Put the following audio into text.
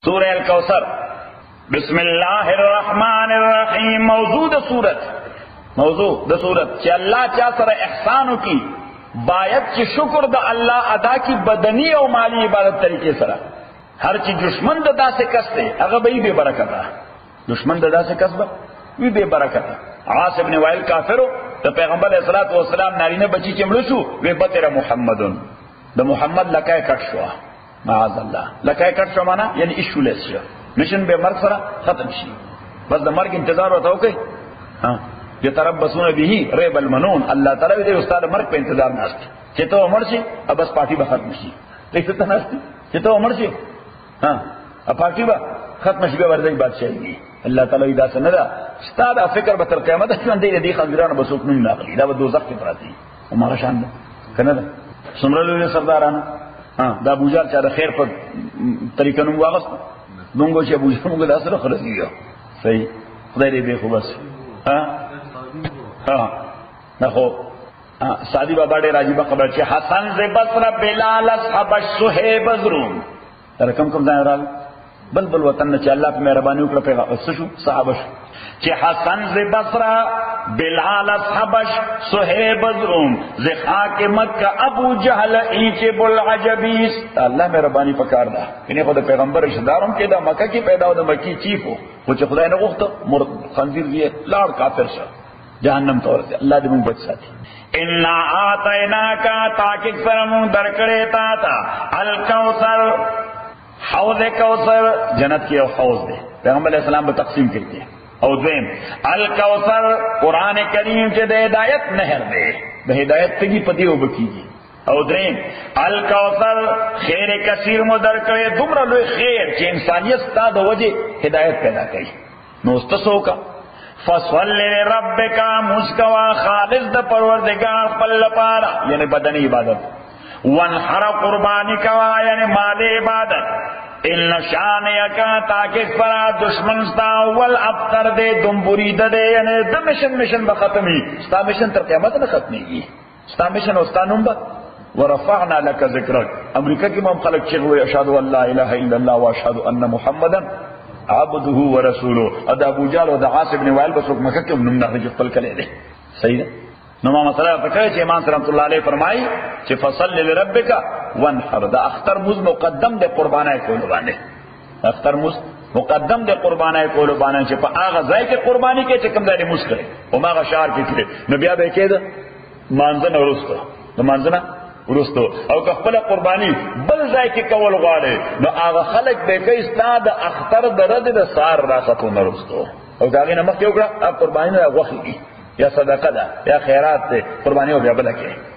سورہ الکوثر بسم اللہ الرحمن الرحیم موضوع دا صورت چی اللہ چا سر احسانو کی باید چی شکر دا اللہ ادا کی بدنی او مالی عبادت طریقے سر ہر چی دشمن دا سے کستے اگر بھئی بے برکتا دشمن دا سے کسبہ وی بے برکتا عاص ابن وائل کافرو دا پیغمبر علیہ السلام نارینہ بچی چمڑسو وی بطر محمدن دا محمد لکای کٹ شوا معاذ اللہ لکای کٹ شوا مانا یعنی اشو لیس شوا مشن بے مرگ سرا ختم شی بس دا مرگ انتظار ہوتا ہو کئی یتربصون به ریب المنون اللہ تعالی دے استاد مرگ پہ انتظار ناستی چیتو عمر شی اب بس پارٹی با ختم شی لیکتا ناستی چیتو عمر شی اب پارٹی با ختم شی بے ورزی بادشاہی گی اللہ تعالی دا سندا استاد فکر بتر قیامت شون دی دی خزران بسوک نو ناخلی دا دوزخ کی پراتی عمر شان دا کنه سمرلو سرداران دا ابو جہل چا خیر پر طریقہ نو واغست دونگو چی ابو جہل مگل اثر خرسی گیا صحیح خدای دے بے خوبس نخو سعدی بابا دے راجی با خبر چی حسن زی بصر بلال اصحاب الشحیب ازروم در کم کم زائن راوی بل وطن چی اللہ پہ مہربانی اکڑا پہ سشو صحابش چی حسن زی بصر بلال اصحابش صحیب ازروم زی خاک مکہ ابو جہل ایچے بالعجبیس اللہ مہربانی پکار دا انہیں خود پیغمبر رشداروں کے دا مکہ کی پیدا ہو دا مکی چیف ہو وہ چی خدای نگوخت مرد خنزیر دیئے لار کافر شا جہنم طور سے اللہ دے مون بچ ساتھی اِنَّا آتَيْنَاكَ تاکک سرمون درکڑے تاتا الکوثر حوض کوثر جنت کی حوض دے پیغمبر علیہ السلام بتقسیم کرتے ہیں او دویم الکوثر قرآن کریم کے دے ہدایت نہر دے بے ہدایت تگی پتی ہو بکی گی او دریم الکوثر خیر کثیر مدر کرے دمرا لوی خیر چی انسانیت ستا دو وجہ ہدایت پیدا کری نوستسو کا فصل ربکا مسکوا خالص دا پروردگار پل پارا یعنی بدنی عبادت وانحر قربانی کوا یعنی مال عبادت ان شانیکا تاکہ فرا دشمن ستا والابتر دے دم برید دے یعنی دا مشن بختمی ستا مشن تر قیامت نہ ختمی گی ستا مشن استا نمبر ورفعنا لك ذکرک امریکہ کی مام خلق چغوی اشہدو ان لا الہ الا اللہ واشہدو ان محمدا عبده ورسولو ادا ابو جال و دا عاص ابن وائل بسوک مکہ کیوں نمنا رجف پل کلے دے صحیح ہے نما مسئلہ فکرے چھے امام رحمت اللہ علیہ فرمائی چھے فصل لربکا وانحر دا اختر مز مقدم دے قربانہ کولو بانے اختر مز مقدم دے قربانہ کولو بانے چھے پا آغا زائی کے قربانی کے چھے کم دے مز کرے وما آغا شعر کی کرے نبیہ بے کے دا مانزن ورستو دا مانزنہ ورستو او که خپل قربانی بل ځای کې کول غواړي نو هغه خلک به کوي ستا د اختر د رد د سار راختو نه ورستو او دا غي نه مخ یو کړه قربانی نه غوښي یا صدقه ده یا خیرات ده قربانی او بیا بل کې